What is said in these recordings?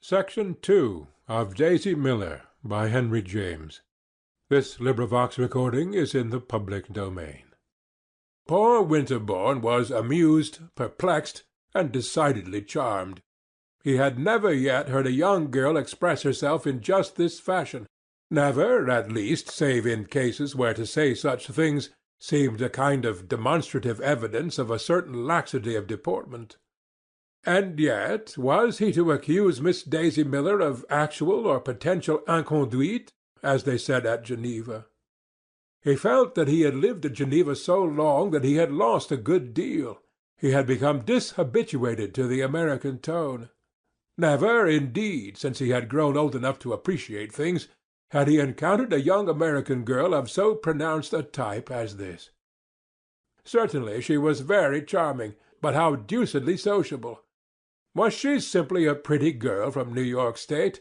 Section 2 of Daisy Miller by Henry James. This recording is in the public domain. Poor Winterbourne was amused, perplexed, and decidedly charmed. He had never yet heard a young girl express herself in just this fashion, never, at least, save in cases where to say such things seemed a kind of demonstrative evidence of a certain laxity of deportment. And yet, was he to accuse Miss Daisy Miller of actual or potential inconduite, as they said at Geneva? He felt that he had lived at Geneva so long that he had lost a good deal. He had become dishabituated to the American tone. Never, indeed, since he had grown old enough to appreciate things, had he encountered a young American girl of so pronounced a type as this. Certainly she was very charming, but how deucedly sociable! Was she simply a pretty girl from New York State?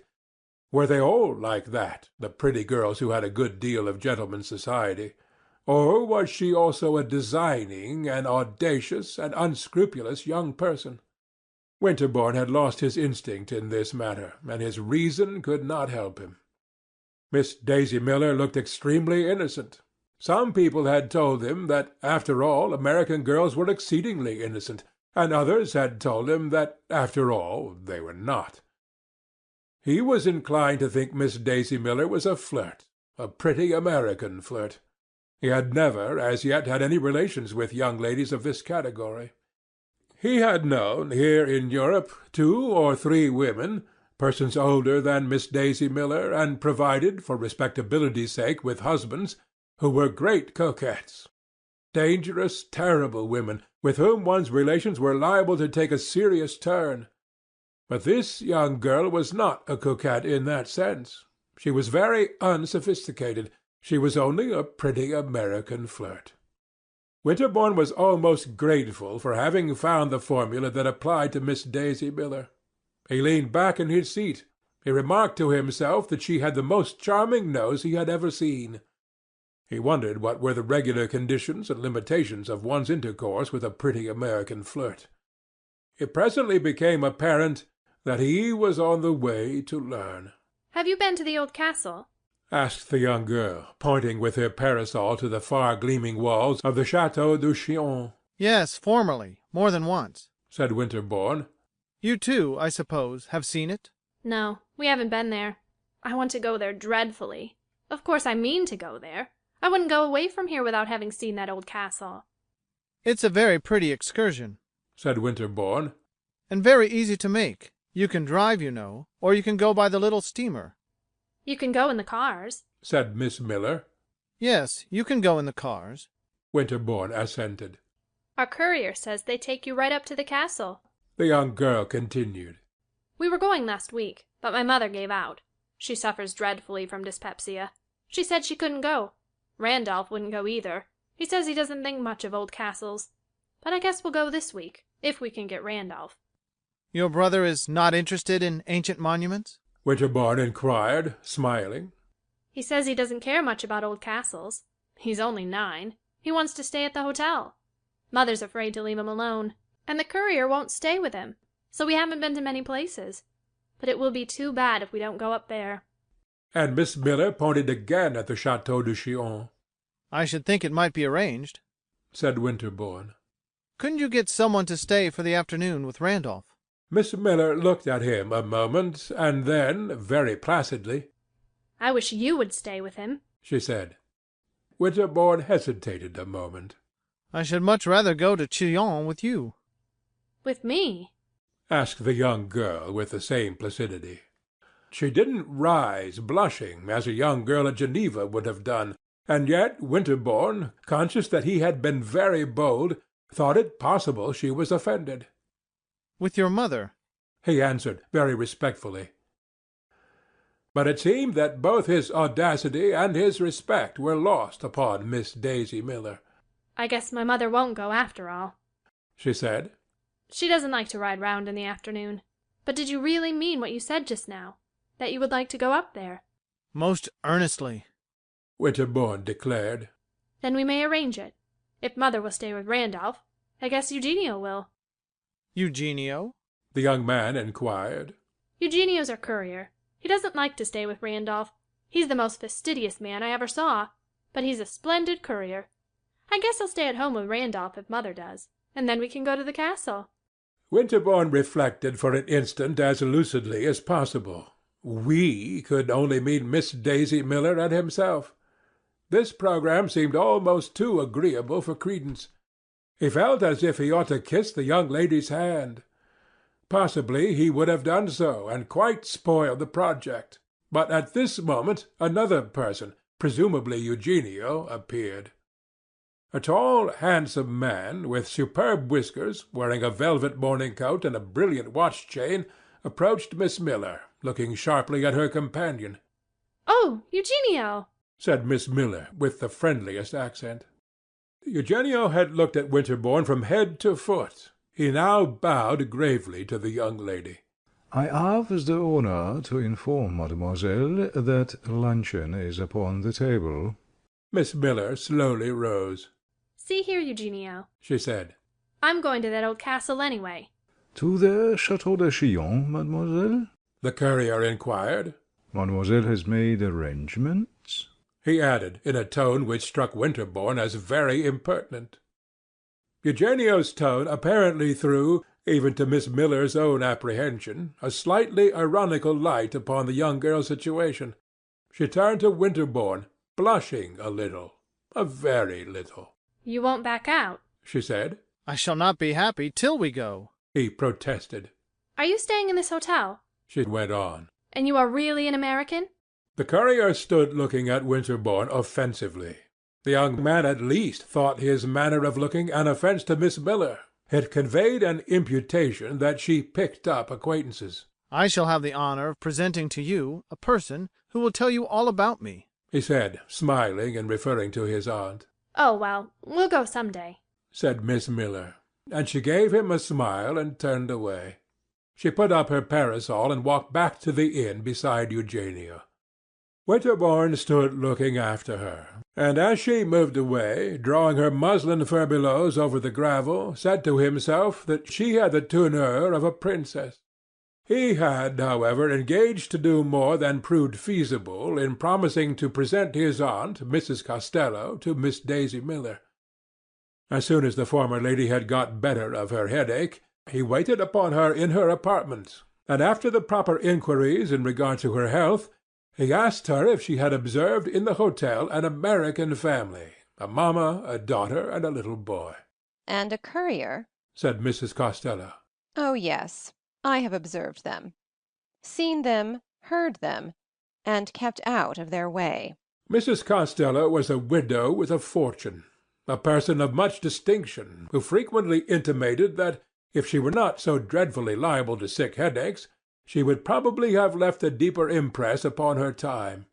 Were they all like that, the pretty girls who had a good deal of gentlemen's society? Or was she also a designing, and audacious, and unscrupulous young person? Winterbourne had lost his instinct in this matter, and his reason could not help him. Miss Daisy Miller looked extremely innocent. Some people had told him that, after all, American girls were exceedingly innocent, and others had told him that, after all, they were not. He was inclined to think Miss Daisy Miller was a flirt, a pretty American flirt. He had never, as yet, had any relations with young ladies of this category. He had known, here in Europe, 2 or 3 women, persons older than Miss Daisy Miller, and provided, for respectability's sake, with husbands, who were great coquettes. Dangerous, terrible women, with whom one's relations were liable to take a serious turn. But this young girl was not a coquette in that sense. She was very unsophisticated. She was only a pretty American flirt. Winterbourne was almost grateful for having found the formula that applied to Miss Daisy Miller. He leaned back in his seat. He remarked to himself that she had the most charming nose he had ever seen. He wondered what were the regular conditions and limitations of one's intercourse with a pretty American flirt. It presently became apparent that he was on the way to learn. "Have you been to the old castle?" asked the young girl, pointing with her parasol to the far gleaming walls of the Château du Chillon. "Yes, formerly, more than once," said Winterbourne. "You too, I suppose, have seen it?" "No, we haven't been there. I want to go there dreadfully. Of course I mean to go there. I wouldn't go away from here without having seen that old castle." "It's a very pretty excursion," said Winterbourne, "and very easy to make. You can drive, you know, or you can go by the little steamer." "You can go in the cars," said Miss Miller. "Yes, you can go in the cars," Winterbourne assented. "Our courier says they take you right up to the castle," the young girl continued. "We were going last week, but my mother gave out. She suffers dreadfully from dyspepsia. She said she couldn't go. Randolph wouldn't go either. He says he doesn't think much of old castles. But I guess we'll go this week, if we can get Randolph." "Your brother is not interested in ancient monuments?" Winterbourne inquired, smiling. "He says he doesn't care much about old castles. He's only 9. He wants to stay at the hotel. Mother's afraid to leave him alone. And the courier won't stay with him. So we haven't been to many places. But it will be too bad if we don't go up there." And Miss Miller pointed again at the Château du Chillon. "I should think it might be arranged," said Winterbourne. "Couldn't you get someone to stay for the afternoon with Randolph?" Miss Miller looked at him a moment, and then, very placidly, "I wish you would stay with him," she said. Winterbourne hesitated a moment. "I should much rather go to Chillon with you." "With me?" asked the young girl with the same placidity. She didn't rise, blushing, as a young girl at Geneva would have done, and yet Winterbourne, conscious that he had been very bold, thought it possible she was offended. "With your mother," he answered very respectfully. But it seemed that both his audacity and his respect were lost upon Miss Daisy Miller. "I guess my mother won't go after all," she said. "She doesn't like to ride round in the afternoon. But did you really mean what you said just now? That you would like to go up there?" "Most earnestly," Winterbourne declared. "Then we may arrange it. If mother will stay with Randolph, I guess Eugenio will." "Eugenio?" the young man inquired. Eugenio's our courier. He doesn't like to stay with Randolph. He's the most fastidious man I ever saw. But he's a splendid courier. I guess he'll stay at home with Randolph if Mother does. And then we can go to the castle. Winterbourne reflected for an instant as lucidly as possible. "We" could only mean Miss Daisy Miller and himself. This programme seemed almost too agreeable for credence. He felt as if he ought to kiss the young lady's hand. Possibly he would have done so, and quite spoiled the project. But at this moment another person, presumably Eugenio, appeared. A tall, handsome man, with superb whiskers, wearing a velvet morning coat and a brilliant watch-chain, approached Miss Miller, looking sharply at her companion. "Oh, Eugenio!" said Miss Miller, with the friendliest accent. Eugenio had looked at Winterbourne from head to foot. He now bowed gravely to the young lady. "I have the honour to inform mademoiselle that luncheon is upon the table." Miss Miller slowly rose. "See here, Eugenio," she said. "I'm going to that old castle anyway." "To the Château de Chillon, mademoiselle?" the courier inquired. "Mademoiselle has made arrangements?" he added, in a tone which struck Winterbourne as very impertinent. Eugenio's tone apparently threw, even to Miss Miller's own apprehension, a slightly ironical light upon the young girl's situation. She turned to Winterbourne, blushing a little, a very little. "You won't back out?" she said. I shall not be happy till we go. He protested. "Are you staying in this hotel?" she went on. "And you are really an American?" The courier stood looking at Winterbourne offensively. The young man at least thought his manner of looking an offence to Miss Miller. It conveyed an imputation that she picked up acquaintances. I shall have the honour of presenting to you a person who will tell you all about me, he said, smiling and referring to his aunt. "Oh, well, we'll go some day," said Miss Miller, and she gave him a smile and turned away. She put up her parasol and walked back to the inn beside Eugenio. Winterbourne stood looking after her, and as she moved away, drawing her muslin furbelows over the gravel, said to himself that she had the tournure of a princess. He had, however, engaged to do more than proved feasible in promising to present his aunt, Mrs. Costello, to Miss Daisy Miller. As soon as the former lady had got better of her headache, he waited upon her in her apartment, and after the proper inquiries in regard to her health, he asked her if she had observed in the hotel an American family, a mamma, a daughter, and a little boy. "And a courier?" said Mrs. Costello. "Oh, yes, I have observed them, seen them, heard them, and kept out of their way." Mrs. Costello was a widow with a fortune, a person of much distinction, who frequently intimated that, if she were not so dreadfully liable to sick headaches, she would probably have left a deeper impress upon her time.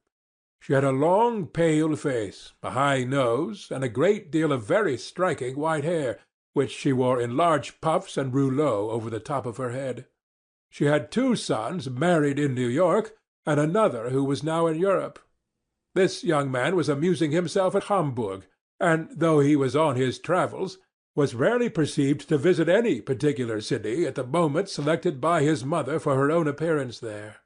She had a long, pale face, a high nose, and a great deal of very striking white hair, which she wore in large puffs and rouleaux over the top of her head. She had 2 sons married in New York, and another who was now in Europe. This young man was amusing himself at Hamburg, and, though he was on his travels, was rarely perceived to visit any particular city at the moment selected by his mother for her own appearance there.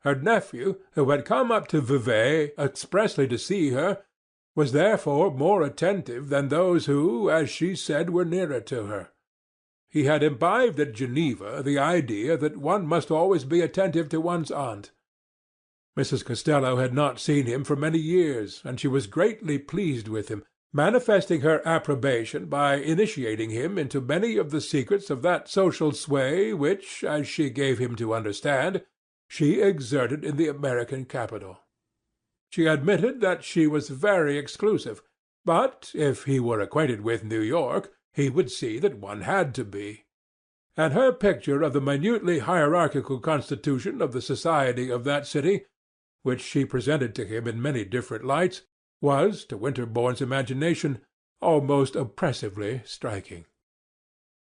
Her nephew, who had come up to Vevey expressly to see her, was therefore more attentive than those who, as she said, were nearer to her. He had imbibed at Geneva the idea that one must always be attentive to one's aunt. Mrs. Costello had not seen him for many years, and she was greatly pleased with him, manifesting her approbation by initiating him into many of the secrets of that social sway which, as she gave him to understand, she exerted in the American capital. She admitted that she was very exclusive, but if he were acquainted with New York, he would see that one had to be. And her picture of the minutely hierarchical constitution of the society of that city, which she presented to him in many different lights, was, to Winterbourne's imagination, almost oppressively striking.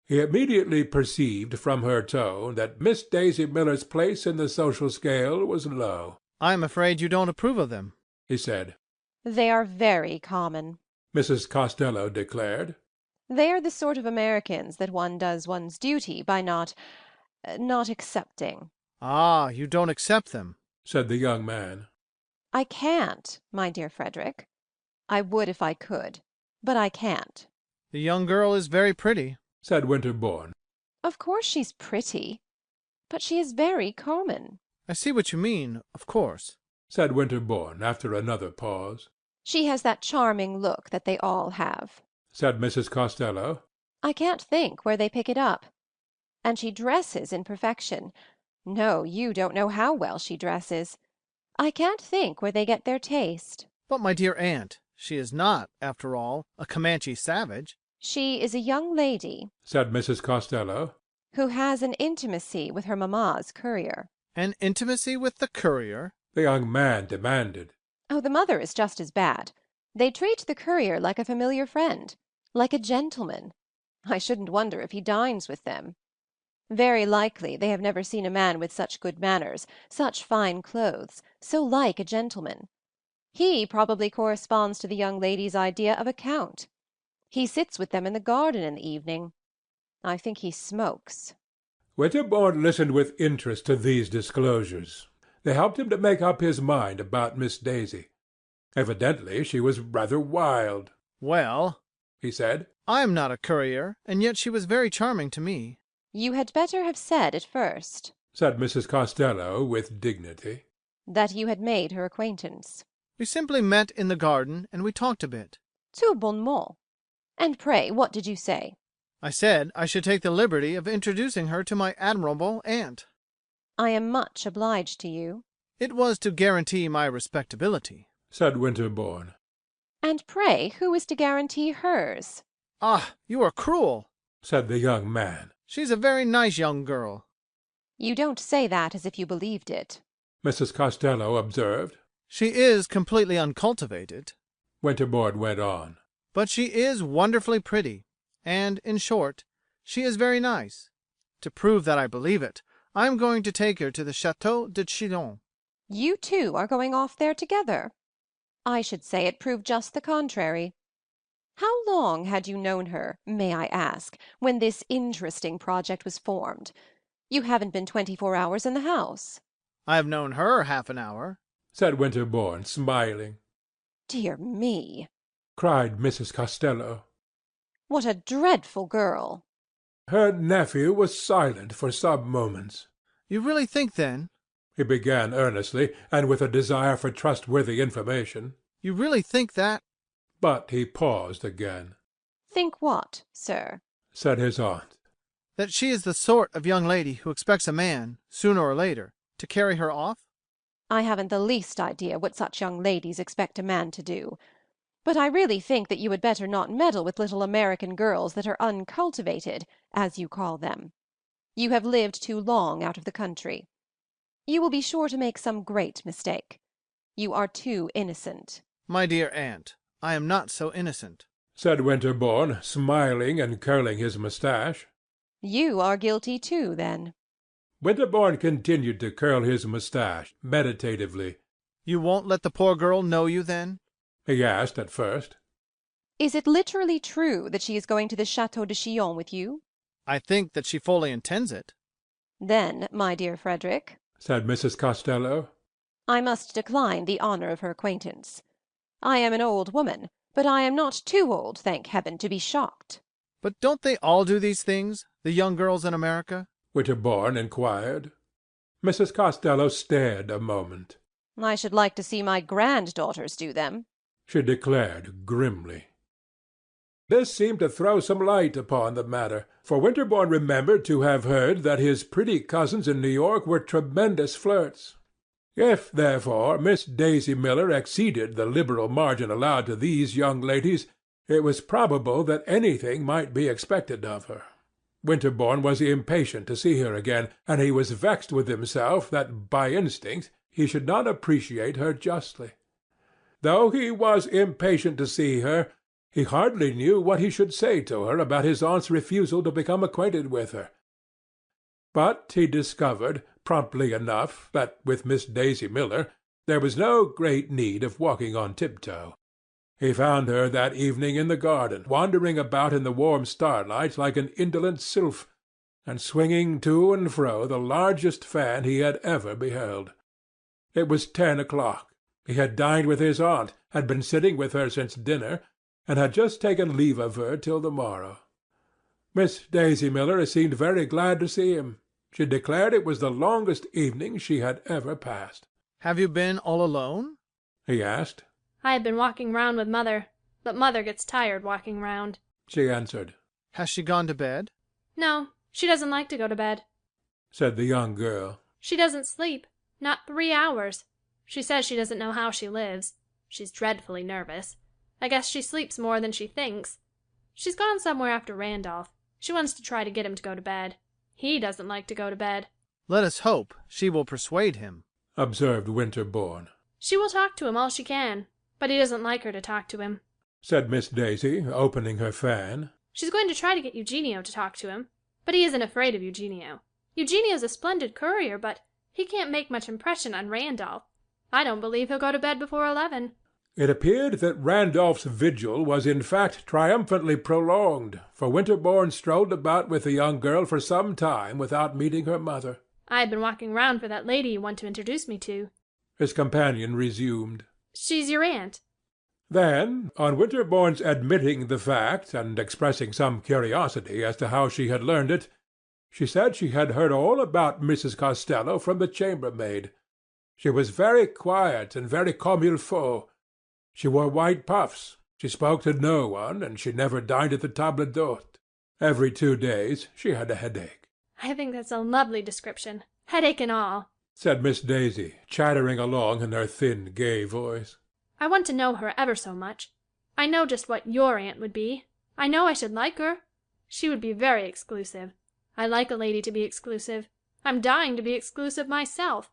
He immediately perceived from her tone that Miss Daisy Miller's place in the social scale was low. I am afraid you don't approve of them, he said. "They are very common," Mrs. Costello declared. "They are the sort of Americans that one does one's duty by not accepting." Ah, you don't accept them. said the young man. I can't, my dear Frederick. I would if I could, but I can't. The young girl is very pretty. Said Winterbourne. Of course she's pretty, but she is very common. I see what you mean, of course. Said Winterbourne after another pause. She has that charming look that they all have. Said Mrs. Costello. I can't think where they pick it up. And she dresses in perfection. No, you don't know how well she dresses. I can't think where they get their taste. But, my dear aunt, she is not, after all, a Comanche savage. She is a young lady, Said Mrs. Costello. who has an intimacy with her mamma's courier. An intimacy with the courier? The young man demanded. Oh, the mother is just as bad. They treat the courier like a familiar friend, like a gentleman. I shouldn't wonder if he dines with them. Very likely they have never seen a man with such good manners, such fine clothes, so like a gentleman. He probably corresponds to the young lady's idea of a count. He sits with them in the garden in the evening. I think he smokes. Winterbourne listened with interest to these disclosures. They helped him to make up his mind about Miss Daisy. Evidently she was rather wild. Well, He said. I am not a courier, and yet she was very charming to me. You had better have said at first Said Mrs. Costello with dignity. that you had made her acquaintance. We simply met in the garden, and we talked a bit. Tout bonnement. And pray, what did you say? I said I should take the liberty of introducing her to my admirable aunt. I am much obliged to you. It was to guarantee my respectability. Said Winterbourne. And pray, who is to guarantee hers? Ah, you are cruel. Said the young man. She's a very nice young girl. You don't say that as if you believed it. Mrs. Costello observed. She is completely uncultivated, Winterbourne went on. but she is wonderfully pretty, and, in short, she is very nice. To prove that I believe it, I am going to take her to the Chateau de Chillon. You two are going off there together. I should say it proved just the contrary. How long had you known her, may I ask, when this interesting project was formed? You haven't been 24 hours in the house. I have known her half an hour. Said Winterbourne, smiling. Dear me, Cried Mrs. Costello. what a dreadful girl! Her nephew was silent for some moments. You really think, then, He began earnestly, and with a desire for trustworthy information. you really think that? But he paused again. Think what, sir? Said his aunt. That she is the sort of young lady who expects a man, sooner or later, to carry her off? I haven't the least idea what such young ladies expect a man to do. But I really think that you had better not meddle with little American girls that are uncultivated, as you call them. You have lived too long out of the country. You will be sure to make some great mistake. You are too innocent. My dear aunt, I am not so innocent. Said Winterbourne, smiling and curling his moustache. You are guilty too, then. Winterbourne continued to curl his moustache meditatively. You won't let the poor girl know you, then? He asked at first. Is it literally true that she is going to the Chateau de Chillon with you? I think that she fully intends it. Then, my dear Frederick, Said Mrs. Costello. I must decline the honour of her acquaintance. I am an old woman, but I am not too old, thank heaven, to be shocked. But don't they all do these things, the young girls in America? Winterbourne inquired. Mrs. Costello stared a moment. I should like to see my granddaughters do them. She declared grimly. This seemed to throw some light upon the matter, for Winterbourne remembered to have heard that his pretty cousins in New York were tremendous flirts. If, therefore, Miss Daisy Miller exceeded the liberal margin allowed to these young ladies, it was probable that anything might be expected of her. Winterbourne was impatient to see her again, and he was vexed with himself that by instinct he should not appreciate her justly. Though he was impatient to see her, he hardly knew what he should say to her about his aunt's refusal to become acquainted with her. But he discovered, promptly enough, that with Miss Daisy Miller there was no great need of walking on tiptoe. He found her that evening in the garden, wandering about in the warm starlight like an indolent sylph, and swinging to and fro the largest fan he had ever beheld. It was 10 o'clock. He had dined with his aunt, had been sitting with her since dinner, and had just taken leave of her till the morrow. Miss Daisy Miller seemed very glad to see him. She declared it was the longest evening she had ever passed. Have you been all alone? He asked. I have been walking round with Mother, but Mother gets tired walking round. She answered. Has she gone to bed? No, she doesn't like to go to bed, said the young girl. She doesn't sleep, not 3 hours. She says she doesn't know how she lives. She's dreadfully nervous. I guess she sleeps more than she thinks. She's gone somewhere after Randolph. She wants to try to get him to go to bed. He doesn't like to go to bed. Let us hope she will persuade him, observed Winterbourne. She will talk to him all she can, but he doesn't like her to talk to him, said Miss Daisy, opening her fan. She's going to try to get Eugenio to talk to him, but he isn't afraid of Eugenio. Eugenio's a splendid courier, but he can't make much impression on Randolph. I don't believe he'll go to bed before 11. It appeared that Randolph's vigil was in fact triumphantly prolonged, for Winterbourne strolled about with the young girl for some time without meeting her mother. I have been walking round for that lady you want to introduce me to, his companion resumed. She's your aunt. Then, on Winterbourne's admitting the fact, and expressing some curiosity as to how she had learned it, she said she had heard all about Mrs. Costello from the chambermaid. She was very quiet and very comme il faut. She wore white puffs. She spoke to no one, and she never dined at the table d'hôte. Every 2 days she had a headache. I think that's a lovely description, headache and all, said Miss Daisy, chattering along in her thin, gay voice. I want to know her ever so much. I know just what your aunt would be. I know I should like her. She would be very exclusive. I like a lady to be exclusive. I'm dying to be exclusive myself.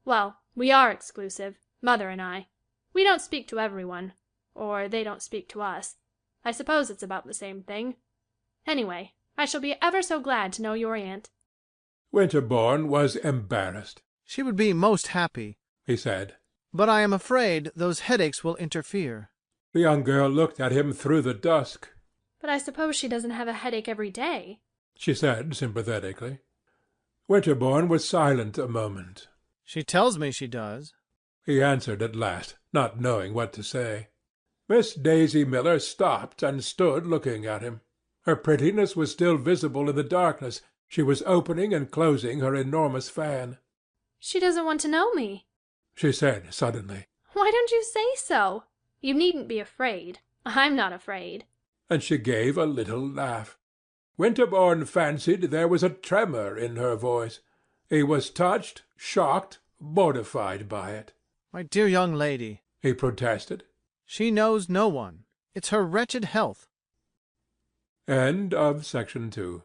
Well, we are exclusive, Mother and I. We don't speak to everyone, or they don't speak to us. I suppose it's about the same thing. Anyway, I shall be ever so glad to know your aunt. Winterbourne was embarrassed. She would be most happy, he said. But I am afraid those headaches will interfere. The young girl looked at him through the dusk. But I suppose she doesn't have a headache every day, she said sympathetically. Winterbourne was silent a moment. She tells me she does, he answered at last, not knowing what to say. Miss Daisy Miller stopped and stood looking at him. Her prettiness was still visible in the darkness. She was opening and closing her enormous fan. She doesn't want to know me, she said suddenly. Why don't you say so? You needn't be afraid. I'm not afraid. And she gave a little laugh. Winterbourne fancied there was a tremor in her voice. He was touched, shocked, mortified by it. My dear young lady, he protested. She knows no one. It's her wretched health. End of section 2.